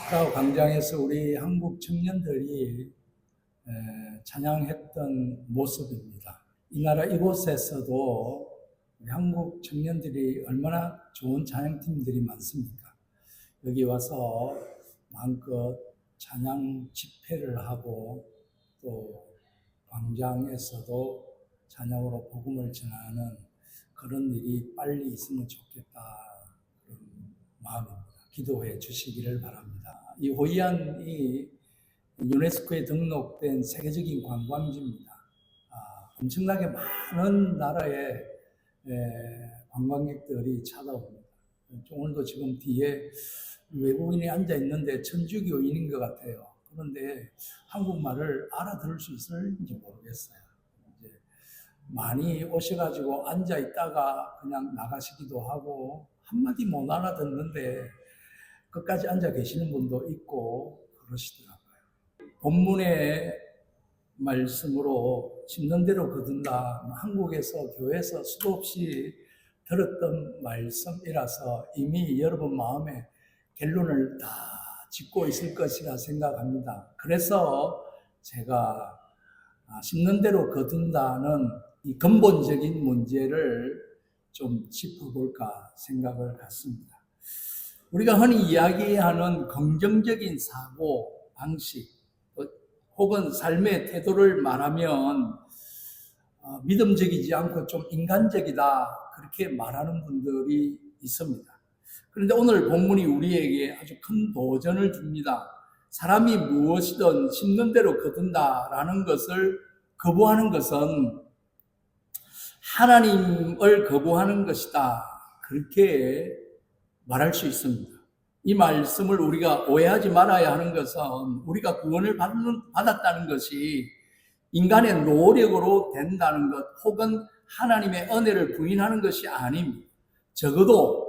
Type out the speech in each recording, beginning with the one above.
파라오 광장에서 우리 한국 청년들이 찬양했던 모습입니다. 이 나라 이곳에서도 우리 한국 청년들이 얼마나 좋은 찬양팀들이 많습니까? 여기 와서 마음껏 찬양 집회를 하고 또 광장에서도 찬양으로 복음을 전하는 그런 일이 빨리 있으면 좋겠다, 그런 마음입니다. 기도해 주시기를 바랍니다. 이 호이안이 유네스코에 등록된 세계적인 관광지입니다. 엄청나게 많은 나라의 관광객들이 찾아옵니다. 오늘도 지금 뒤에 외국인이 앉아 있는데 천주교인인 것 같아요. 그런데 한국말을 알아들을 수 있을지 모르겠어요. 이제 많이 오셔가지고 앉아 있다가 그냥 나가시기도 하고 한마디 못 알아듣는데 끝까지 앉아 계시는 분도 있고 그러시더라고요. 본문의 말씀으로 심는 대로 거둔다. 한국에서 교회에서 수도 없이 들었던 말씀이라서 이미 여러분 마음에 결론을 다 짓고 있을 것이라 생각합니다. 그래서 제가 심는 대로 거둔다는 이 근본적인 문제를 좀 짚어볼까 생각을 갖습니다. 우리가 흔히 이야기하는 긍정적인 사고 방식 혹은 삶의 태도를 말하면 믿음적이지 않고 좀 인간적이다, 그렇게 말하는 분들이 있습니다. 그런데 오늘 본문이 우리에게 아주 큰 도전을 줍니다. 사람이 무엇이든 심는 대로 거둔다라는 것을 거부하는 것은 하나님을 거부하는 것이다, 그렇게 말할 수 있습니다. 이 말씀을 우리가 오해하지 말아야 하는 것은 우리가 구원을 받았다는 것이 인간의 노력으로 된다는 것 혹은 하나님의 은혜를 부인하는 것이 아닙니다. 적어도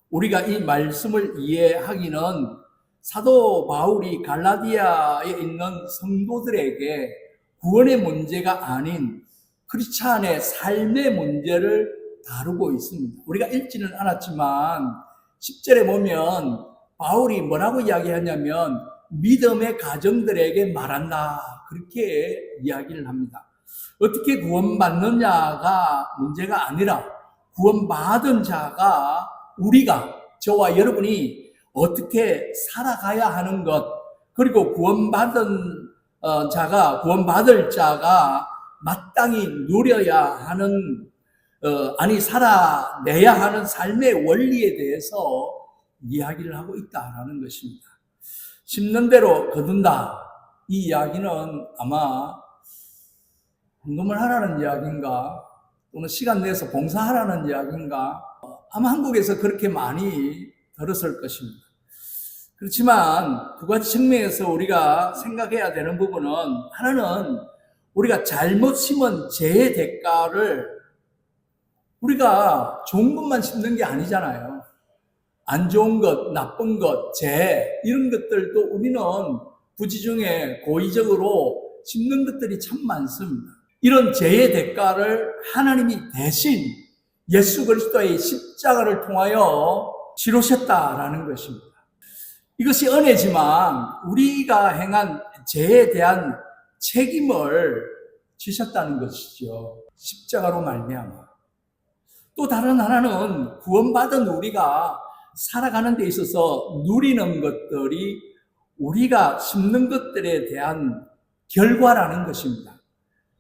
우리가 이 말씀을 이해하기는 사도 바울이 갈라디아에 있는 성도들에게 구원의 문제가 아닌 크리스찬의 삶의 문제를 다루고 있습니다. 우리가 읽지는 않았지만 10절에 보면 바울이 뭐라고 이야기하냐면 믿음의 가정들에게 말한다, 그렇게 이야기를 합니다. 어떻게 구원받느냐가 문제가 아니라 구원받은 자가 우리가, 저와 여러분이 어떻게 살아가야 하는 것, 그리고 구원받은 자가, 구원받을 자가 마땅히 누려야 하는 살아내야 하는 삶의 원리에 대해서 이야기를 하고 있다라는 것입니다. 심는 대로 거둔다, 이 이야기는 아마 헌금을 하라는 이야기인가 또는 시간 내서 봉사하라는 이야기인가, 아마 한국에서 그렇게 많이 들었을 것입니다. 그렇지만 두 가지 측면에서 우리가 생각해야 되는 부분은, 하나는 우리가 잘못 심은 죄의 대가를 우리가 좋은 것만 심는 게 아니잖아요. 안 좋은 것, 나쁜 것, 죄, 이런 것들도 우리는 부지중에 고의적으로 심는 것들이 참 많습니다. 이런 죄의 대가를 하나님이 대신 예수 그리스도의 십자가를 통하여 치르셨다라는 것입니다. 이것이 은혜지만 우리가 행한 죄에 대한 책임을 지셨다는 것이죠. 십자가로 말미암아. 또 다른 하나는 구원받은 우리가 살아가는 데 있어서 누리는 것들이 우리가 심는 것들에 대한 결과라는 것입니다.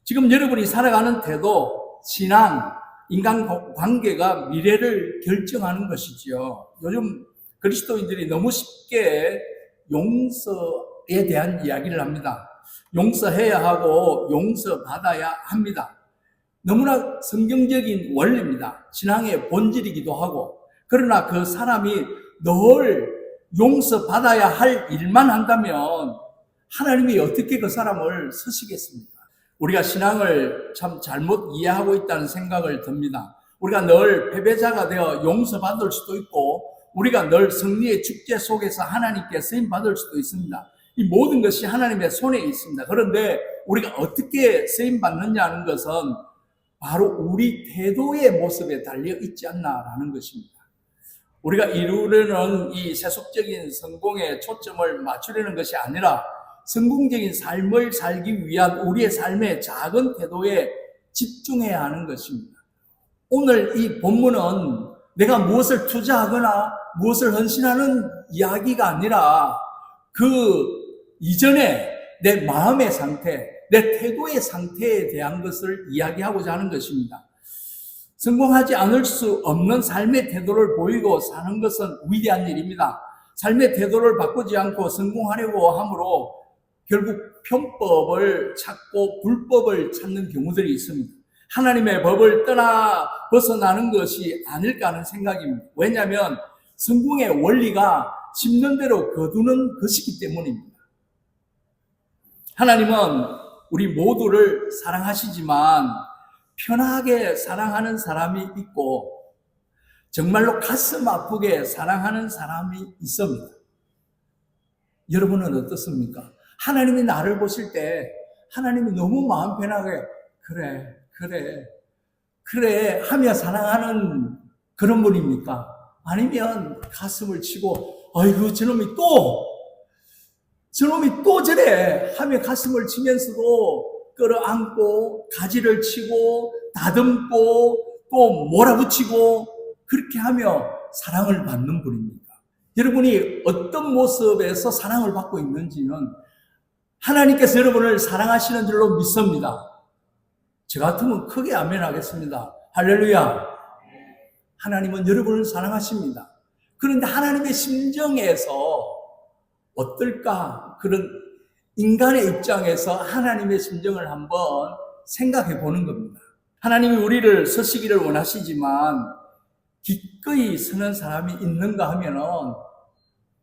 지금 여러분이 살아가는 태도, 신앙, 인간관계가 미래를 결정하는 것이지요. 요즘 그리스도인들이 너무 쉽게 용서에 대한 이야기를 합니다. 용서해야 하고 용서받아야 합니다. 너무나 성경적인 원리입니다. 신앙의 본질이기도 하고, 그러나 그 사람이 늘 용서받아야 할 일만 한다면 하나님이 어떻게 그 사람을 쓰시겠습니까? 우리가 신앙을 참 잘못 이해하고 있다는 생각을 듭니다. 우리가 늘 패배자가 되어 용서받을 수도 있고, 우리가 늘 승리의 축제 속에서 하나님께 쓰임받을 수도 있습니다. 이 모든 것이 하나님의 손에 있습니다. 그런데 우리가 어떻게 쓰임받느냐는 것은 바로 우리 태도의 모습에 달려 있지 않나라는 것입니다. 우리가 이루려는 이 세속적인 성공에 초점을 맞추려는 것이 아니라 성공적인 삶을 살기 위한 우리의 삶의 작은 태도에 집중해야 하는 것입니다. 오늘 이 본문은 내가 무엇을 투자하거나 무엇을 헌신하는 이야기가 아니라 그 이전에 내 마음의 상태, 내 태도의 상태에 대한 것을 이야기하고자 하는 것입니다. 성공하지 않을 수 없는 삶의 태도를 보이고 사는 것은 위대한 일입니다. 삶의 태도를 바꾸지 않고 성공하려고 함으로 결국 편법을 찾고 불법을 찾는 경우들이 있습니다. 하나님의 법을 떠나 벗어나는 것이 아닐까 하는 생각입니다. 왜냐하면 성공의 원리가 심는 대로 거두는 것이기 때문입니다. 하나님은 우리 모두를 사랑하시지만 편하게 사랑하는 사람이 있고 정말로 가슴 아프게 사랑하는 사람이 있습니다. 여러분은 어떻습니까? 하나님이 나를 보실 때 하나님이 너무 마음 편하게 그래 하며 사랑하는 그런 분입니까? 아니면 가슴을 치고 아이고 저놈이 또 저래 하며 가슴을 치면서도 끌어안고 가지를 치고 다듬고 또 몰아붙이고 그렇게 하며 사랑을 받는 분입니까? 여러분이 어떤 모습에서 사랑을 받고 있는지는 하나님께서 여러분을 사랑하시는 줄로 믿습니다. 저 같으면 크게 아멘 하겠습니다. 할렐루야. 하나님은 여러분을 사랑하십니다. 그런데 하나님의 심정에서 어떨까? 그런 인간의 입장에서 하나님의 심정을 한번 생각해 보는 겁니다. 하나님이 우리를 서시기를 원하시지만 기꺼이 서는 사람이 있는가 하면은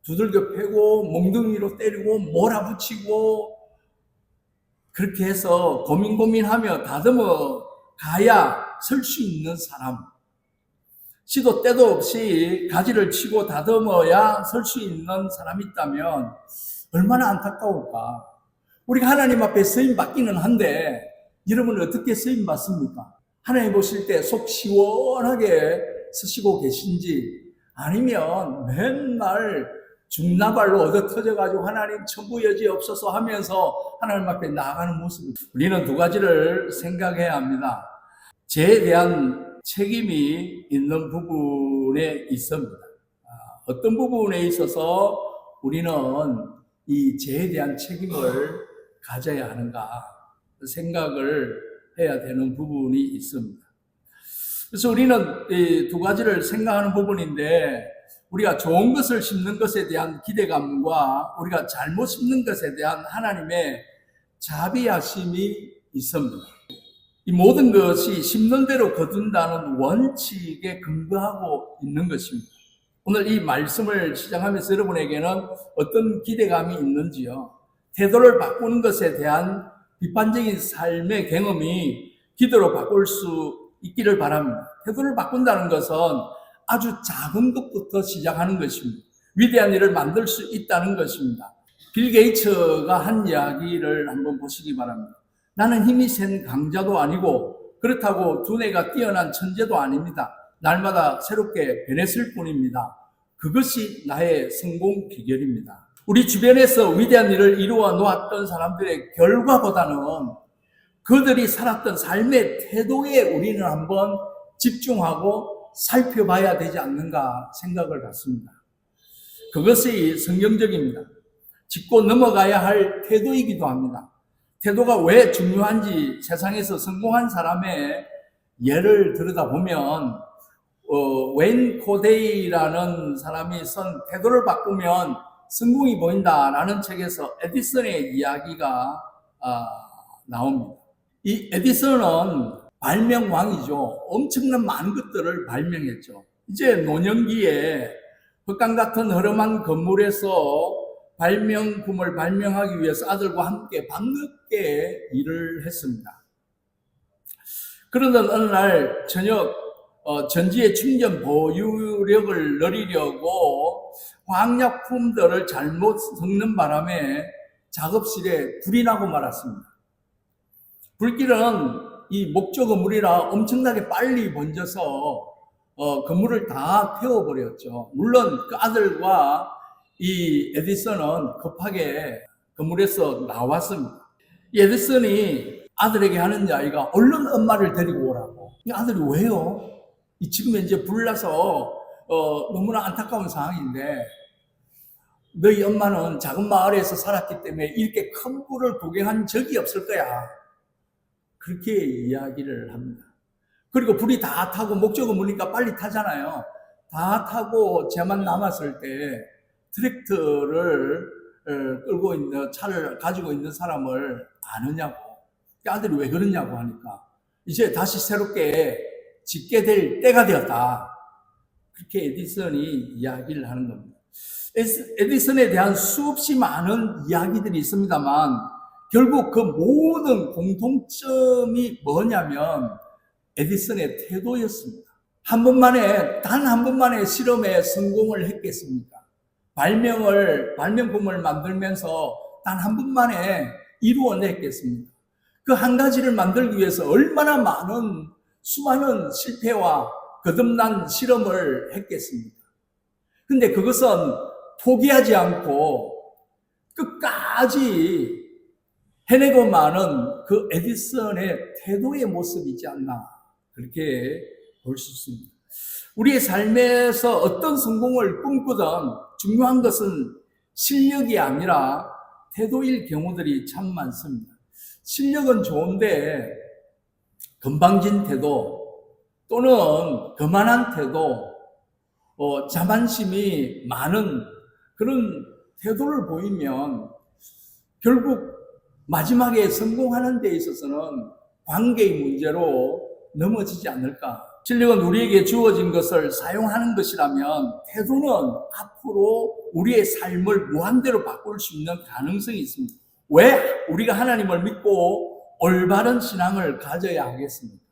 두들겨 패고 몽둥이로 때리고 몰아붙이고 그렇게 해서 고민하며 다듬어 가야 설 수 있는 사람, 시도 때도 없이 가지를 치고 다듬어야 설 수 있는 사람이 있다면 얼마나 안타까울까. 우리가 하나님 앞에 쓰임 받기는 한데 여러분은 어떻게 쓰임 받습니까? 하나님 보실 때 속 시원하게 쓰시고 계신지 아니면 맨날 중나발로 얻어 터져가지고 하나님 천부 여지 없어서 하면서 하나님 앞에 나아가는 모습. 우리는 두 가지를 생각해야 합니다. 죄에 대한 책임이 있는 부분에 있습니다. 어떤 부분에 있어서 우리는 이 죄에 대한 책임을 가져야 하는가 생각을 해야 되는 부분이 있습니다. 그래서 우리는 이 두 가지를 생각하는 부분인데 우리가 좋은 것을 심는 것에 대한 기대감과 우리가 잘못 심는 것에 대한 하나님의 자비하심이 있습니다. 이 모든 것이 심는 대로 거둔다는 원칙에 근거하고 있는 것입니다. 오늘 이 말씀을 시작하면서 여러분에게는 어떤 기대감이 있는지요? 태도를 바꾸는 것에 대한 비판적인 삶의 경험이 기도로 바꿀 수 있기를 바랍니다. 태도를 바꾼다는 것은 아주 작은 것부터 시작하는 것입니다. 위대한 일을 만들 수 있다는 것입니다. 빌 게이츠가 한 이야기를 한번 보시기 바랍니다. 나는 힘이 센 강자도 아니고 그렇다고 두뇌가 뛰어난 천재도 아닙니다. 날마다 새롭게 변했을 뿐입니다. 그것이 나의 성공 비결입니다. 우리 주변에서 위대한 일을 이루어 놓았던 사람들의 결과보다는 그들이 살았던 삶의 태도에 우리는 한번 집중하고 살펴봐야 되지 않는가 생각을 갖습니다. 그것이 성경적입니다. 짚고 넘어가야 할 태도이기도 합니다. 태도가 왜 중요한지 세상에서 성공한 사람의 예를 들여다보면 웨인 코데이라는 사람이 쓴 태도를 바꾸면 성공이 보인다라는 책에서 에디슨의 이야기가 나옵니다. 이 에디슨은 발명왕이죠. 엄청난 많은 것들을 발명했죠. 이제 노년기에 흑강 같은 허름한 건물에서 발명품을 발명하기 위해서 아들과 함께 밤늦게 일을 했습니다. 그러던 어느 날 저녁 전지의 충전 보유력을 늘리려고 화학약품들을 잘못 섞는 바람에 작업실에 불이 나고 말았습니다. 불길은 이 목조 건물이라 엄청나게 빨리 번져서 건물을 다 태워버렸죠. 물론 그 아들과 이 에디슨은 급하게 건물에서 나왔습니다. 이 에디슨이 아들에게 하는 이야기가 얼른 엄마를 데리고 오라고. 이 아들이 왜요? 지금 이제 불나서 너무나 안타까운 상황인데 너희 엄마는 작은 마을에서 살았기 때문에 이렇게 큰 불을 구경한 적이 없을 거야. 그렇게 이야기를 합니다. 그리고 불이 다 타고 목적은 뭐니까 빨리 타잖아요. 다 타고 쟤만 남았을 때 트랙터를 끌고 있는 차를 가지고 있는 사람을 아느냐고. 아들이 왜 그러냐고 하니까 이제 다시 새롭게 짓게 될 때가 되었다. 그렇게 에디슨이 이야기를 하는 겁니다. 에디슨에 대한 수없이 많은 이야기들이 있습니다만 결국 그 모든 공통점이 뭐냐면 에디슨의 태도였습니다. 단 한 번만에 실험에 성공을 했겠습니까? 발명품을 만들면서 단 한 번만에 이루어냈겠습니까? 그 한 가지를 만들기 위해서 얼마나 많은 수많은 실패와 거듭난 실험을 했겠습니까? 근데 그것은 포기하지 않고 끝까지 해내고 마는 그 에디슨의 태도의 모습이지 않나 그렇게 볼 수 있습니다. 우리의 삶에서 어떤 성공을 꿈꾸든 중요한 것은 실력이 아니라 태도일 경우들이 참 많습니다. 실력은 좋은데 건방진 태도 또는 거만한 태도, 자만심이 많은 그런 태도를 보이면 결국 마지막에 성공하는 데 있어서는 관계의 문제로 넘어지지 않을까. 실력은 우리에게 주어진 것을 사용하는 것이라면 태도는 앞으로 우리의 삶을 무한대로 바꿀 수 있는 가능성이 있습니다. 왜 우리가 하나님을 믿고 올바른 신앙을 가져야 하겠습니까?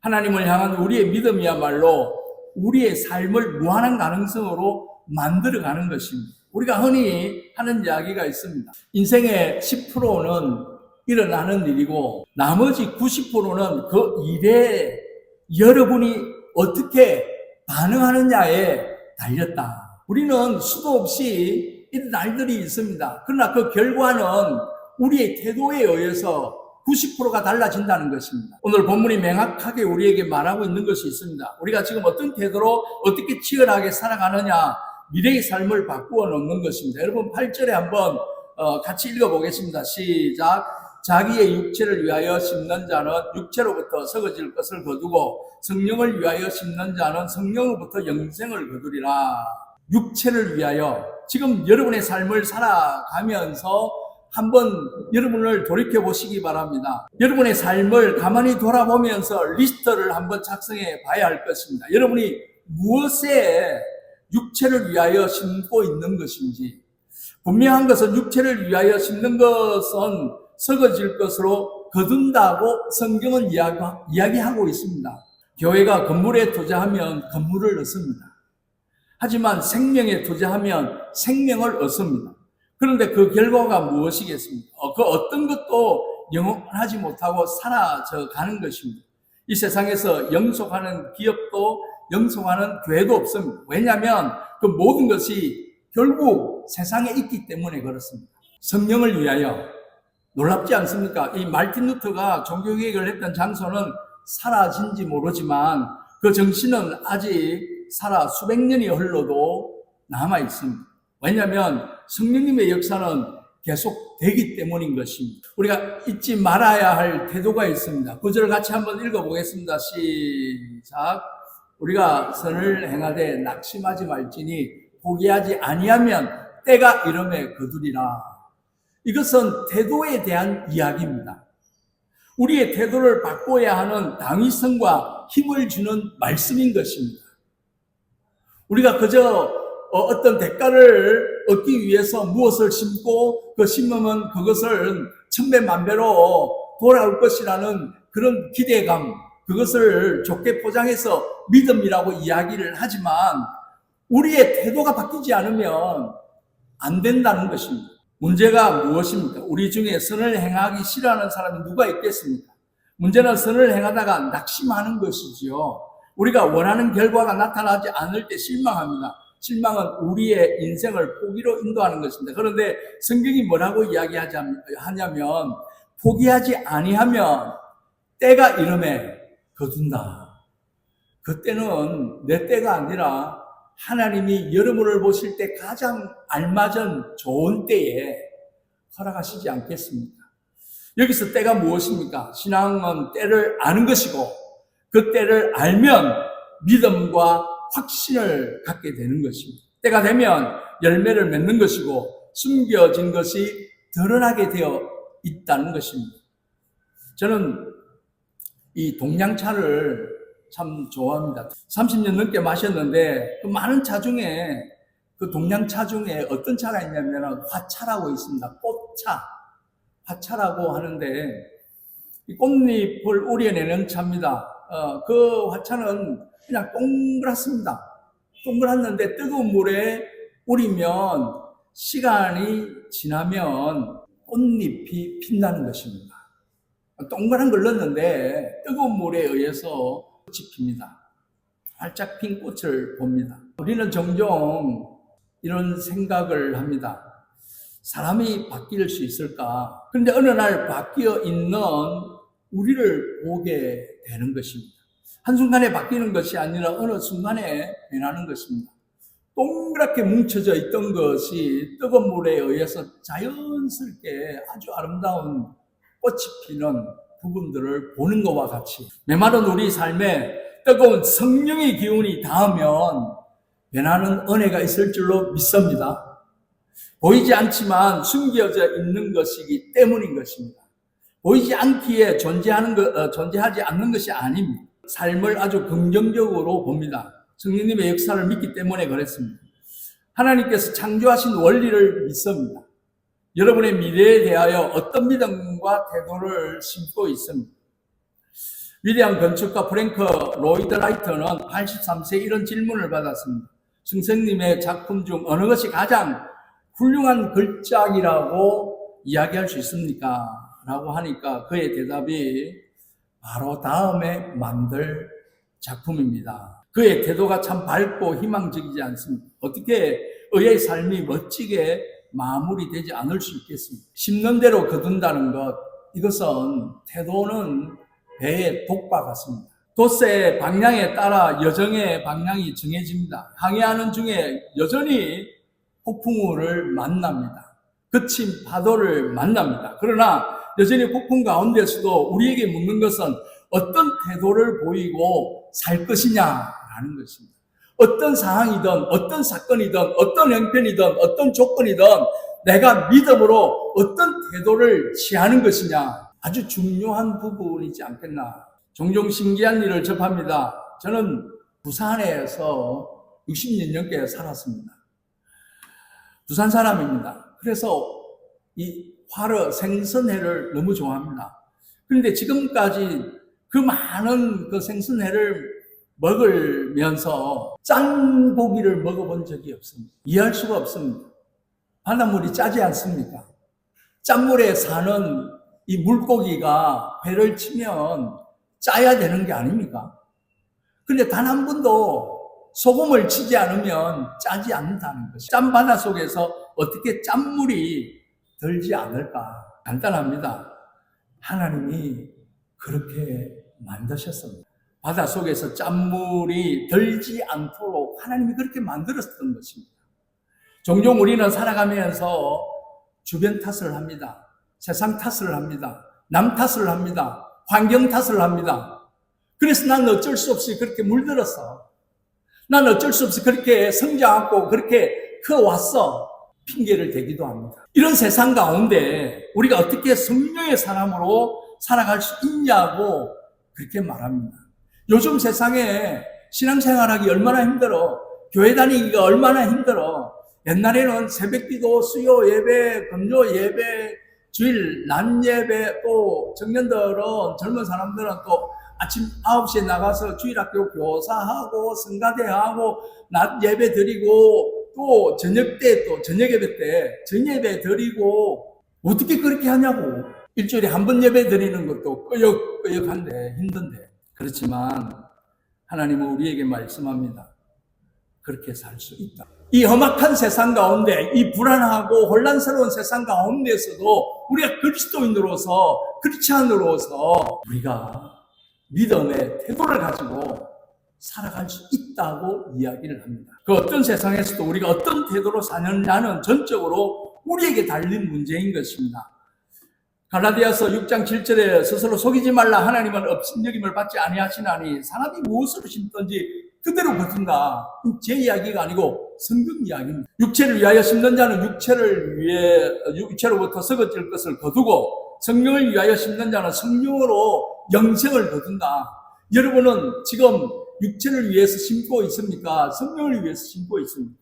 하나님을 향한 우리의 믿음이야말로 우리의 삶을 무한한 가능성으로 만들어가는 것입니다. 우리가 흔히 하는 이야기가 있습니다. 인생의 10%는 일어나는 일이고 나머지 90%는 그 일에 여러분이 어떻게 반응하느냐에 달렸다. 우리는 수도 없이 이런 날들이 있습니다. 그러나 그 결과는 우리의 태도에 의해서 90%가 달라진다는 것입니다. 오늘 본문이 명확하게 우리에게 말하고 있는 것이 있습니다. 우리가 지금 어떤 태도로 어떻게 치열하게 살아가느냐, 미래의 삶을 바꾸어 놓는 것입니다. 여러분 8절에 한번 같이 읽어보겠습니다. 시작. 자기의 육체를 위하여 심는 자는 육체로부터 썩어질 것을 거두고 성령을 위하여 심는 자는 성령으로부터 영생을 거두리라. 육체를 위하여 지금 여러분의 삶을 살아가면서 한번 여러분을 돌이켜 보시기 바랍니다. 여러분의 삶을 가만히 돌아보면서 리스트를 한번 작성해 봐야 할 것입니다. 여러분이 무엇에 육체를 위하여 심고 있는 것인지. 분명한 것은 육체를 위하여 심는 것은 썩어질 것으로 거둔다고 성경은 이야기하고 있습니다. 교회가 건물에 투자하면 건물을 얻습니다. 하지만 생명에 투자하면 생명을 얻습니다. 그런데 그 결과가 무엇이겠습니까? 그 어떤 것도 영원하지 못하고 사라져 가는 것입니다. 이 세상에서 영속하는 기업도 영속하는 교회도 없습니다. 왜냐하면 그 모든 것이 결국 세상에 있기 때문에 그렇습니다. 성령을 위하여. 놀랍지 않습니까? 이 마르틴 루터가 종교개혁을 했던 장소는 사라진지 모르지만 그 정신은 아직 살아 수백 년이 흘러도 남아 있습니다. 왜냐하면 성령님의 역사는 계속 되기 때문인 것입니다. 우리가 잊지 말아야 할 태도가 있습니다. 구절을 같이 한번 읽어보겠습니다. 시작. 우리가 선을 행하되 낙심하지 말지니 포기하지 아니하면 때가 이름에 거두리라. 이것은 태도에 대한 이야기입니다. 우리의 태도를 바꿔야 하는 당위성과 힘을 주는 말씀인 것입니다. 우리가 그저 어떤 대가를 얻기 위해서 무엇을 심고 그 심으면 그것을 천배만배로 돌아올 것이라는 그런 기대감, 그것을 좋게 포장해서 믿음이라고 이야기를 하지만 우리의 태도가 바뀌지 않으면 안 된다는 것입니다. 문제가 무엇입니까? 우리 중에 선을 행하기 싫어하는 사람이 누가 있겠습니까? 문제는 선을 행하다가 낙심하는 것이지요. 우리가 원하는 결과가 나타나지 않을 때 실망합니다. 실망은 우리의 인생을 포기로 인도하는 것입니다. 그런데 성경이 뭐라고 이야기하냐면 포기하지 아니하면 때가 이름에 거둔다. 그때는 내 때가 아니라 하나님이 여러분을 보실 때 가장 알맞은 좋은 때에 허락하시지 않겠습니까? 여기서 때가 무엇입니까? 신앙은 때를 아는 것이고 그 때를 알면 믿음과 확신을 갖게 되는 것입니다. 때가 되면 열매를 맺는 것이고 숨겨진 것이 드러나게 되어 있다는 것입니다. 저는 이 동양차를 참 좋아합니다. 30년 넘게 마셨는데 그 많은 차 중에 그 동양차 중에 어떤 차가 있냐면 화차라고 있습니다. 꽃차. 화차라고 하는데 이 꽃잎을 우려내는 차입니다. 그 화차는 그냥 동그랗습니다. 동그랗는데 뜨거운 물에 우리면 시간이 지나면 꽃잎이 핀다는 것입니다. 동그란 걸 넣었는데 뜨거운 물에 의해서 꽃이 핍니다. 활짝 핀 꽃을 봅니다. 우리는 종종 이런 생각을 합니다. 사람이 바뀔 수 있을까? 그런데 어느 날 바뀌어 있는 우리를 보게 되는 것입니다. 한순간에 바뀌는 것이 아니라 어느 순간에 변하는 것입니다. 동그랗게 뭉쳐져 있던 것이 뜨거운 물에 의해서 자연스럽게 아주 아름다운 꽃이 피는 부분들을 보는 것과 같이 메마른 우리 삶에 뜨거운 성령의 기운이 닿으면 변하는 은혜가 있을 줄로 믿습니다. 보이지 않지만 숨겨져 있는 것이기 때문인 것입니다. 보이지 않기에 존재하지 않는 것이 아닙니다. 삶을 아주 긍정적으로 봅니다. 성령님의 역사를 믿기 때문에 그랬습니다. 하나님께서 창조하신 원리를 믿습니다. 여러분의 미래에 대하여 어떤 믿음과 태도를 심고 있습니다. 위대한 건축가 프랭크 로이드 라이트는 83세에 이런 질문을 받았습니다. 성령님의 작품 중 어느 것이 가장 훌륭한 걸작이라고 이야기할 수 있습니까? 라고 하니까 그의 대답이 바로 다음에 만들 작품입니다. 그의 태도가 참 밝고 희망적이지 않습니다. 어떻게 의의 삶이 멋지게 마무리되지 않을 수 있겠습니까? 심는 대로 거둔다는 것, 이것은 태도는 배의 독과 같습니다. 돛의 방향에 따라 여정의 방향이 정해집니다. 항해하는 중에 여전히 폭풍우를 만납니다. 거친 파도를 만납니다. 그러나 여전히 폭풍 가운데서도 우리에게 묻는 것은 어떤 태도를 보이고 살 것이냐라는 것입니다. 어떤 상황이든 어떤 사건이든 어떤 형편이든 어떤 조건이든 내가 믿음으로 어떤 태도를 취하는 것이냐, 아주 중요한 부분이지 않겠나. 종종 신기한 일을 접합니다. 저는 부산에서 60년 넘게 살았습니다. 부산 사람입니다. 그래서 이 화로 생선회를 너무 좋아합니다. 그런데 지금까지 그 많은 그 생선회를 먹으면서 짠 고기를 먹어본 적이 없습니다. 이해할 수가 없습니다. 바닷물이 짜지 않습니까? 짠물에 사는 이 물고기가 배를 치면 짜야 되는 게 아닙니까? 그런데 단 한 번도 소금을 치지 않으면 짜지 않는다는 것이죠. 짠 바다 속에서 어떻게 짠물이 들지 않을까? 간단합니다. 하나님이 그렇게 만드셨습니다. 바다 속에서 짠물이 들지 않도록 하나님이 그렇게 만들었던 것입니다. 종종 우리는 살아가면서 주변 탓을 합니다. 세상 탓을 합니다. 남 탓을 합니다. 환경 탓을 합니다. 그래서 난 어쩔 수 없이 그렇게 물들었어. 난 어쩔 수 없이 그렇게 성장하고 그렇게 커왔어. 핑계를 대기도 합니다. 이런 세상 가운데 우리가 어떻게 성령의 사람으로 살아갈 수 있냐고 그렇게 말합니다. 요즘 세상에 신앙생활하기 얼마나 힘들어. 교회 다니기가 얼마나 힘들어. 옛날에는 새벽기도, 수요 예배, 금요 예배, 주일 낮 예배, 또 청년들은, 젊은 사람들은 또 아침 9시에 나가서 주일학교 교사하고 성가대하고 낮 예배 드리고 또 저녁 때 또 저녁 예배 때 전예배 드리고 어떻게 그렇게 하냐고. 일주일에 한 번 예배 드리는 것도 끄역끄역한데 힘든데. 그렇지만 하나님은 우리에게 말씀합니다. 그렇게 살 수 있다. 이 험악한 세상 가운데, 이 불안하고 혼란스러운 세상 가운데서도 우리가 그리스도인으로서, 크리스찬으로서 우리가 믿음의 태도를 가지고 살아갈 수 있다고 이야기를 합니다. 그 어떤 세상에서도 우리가 어떤 태도로 사느냐는 전적으로 우리에게 달린 문제인 것입니다. 갈라디아서 6장 7절에 스스로 속이지 말라. 하나님은 업신여김을 받지 아니하시나니 사람이 무엇으로 심든지 그대로 거둔다. 제 이야기가 아니고 성경 이야기입니다. 육체를 위하여 심는 자는 육체로부터 썩어질 것을 거두고 성령을 위하여 심는 자는 성령으로 영생을 거둔다. 여러분은 지금 육체를 위해서 심고 있습니까? 성령을 위해서 심고 있습니까?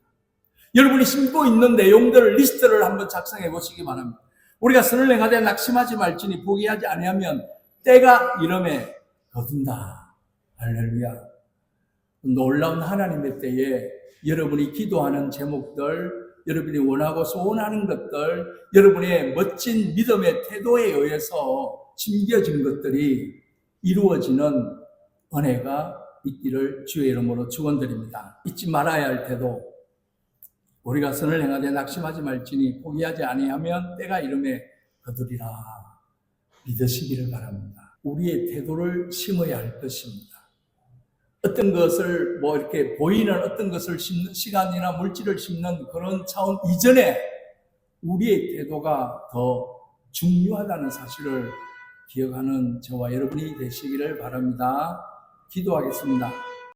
여러분이 심고 있는 내용들을 리스트를 한번 작성해 보시기 바랍니다. 우리가 선을 행하되 낙심하지 말지니 포기하지 아니하면 때가 이름에 거둔다. 할렐루야. 놀라운 하나님의 때에 여러분이 기도하는 제목들, 여러분이 원하고 소원하는 것들, 여러분의 멋진 믿음의 태도에 의해서 심겨진 것들이 이루어지는 은혜가 있기를 주의 이름으로 축원드립니다. 잊지 말아야 할 태도, 우리가 선을 행하되 낙심하지 말지니 포기하지 아니하면 때가 이름에 거두리라. 믿으시기를 바랍니다. 우리의 태도를 심어야 할 것입니다. 어떤 것을 이렇게 보이는 어떤 것을 심는 시간이나 물질을 심는 그런 차원 이전에 우리의 태도가 더 중요하다는 사실을 기억하는 저와 여러분이 되시기를 바랍니다. 기도하겠습니다.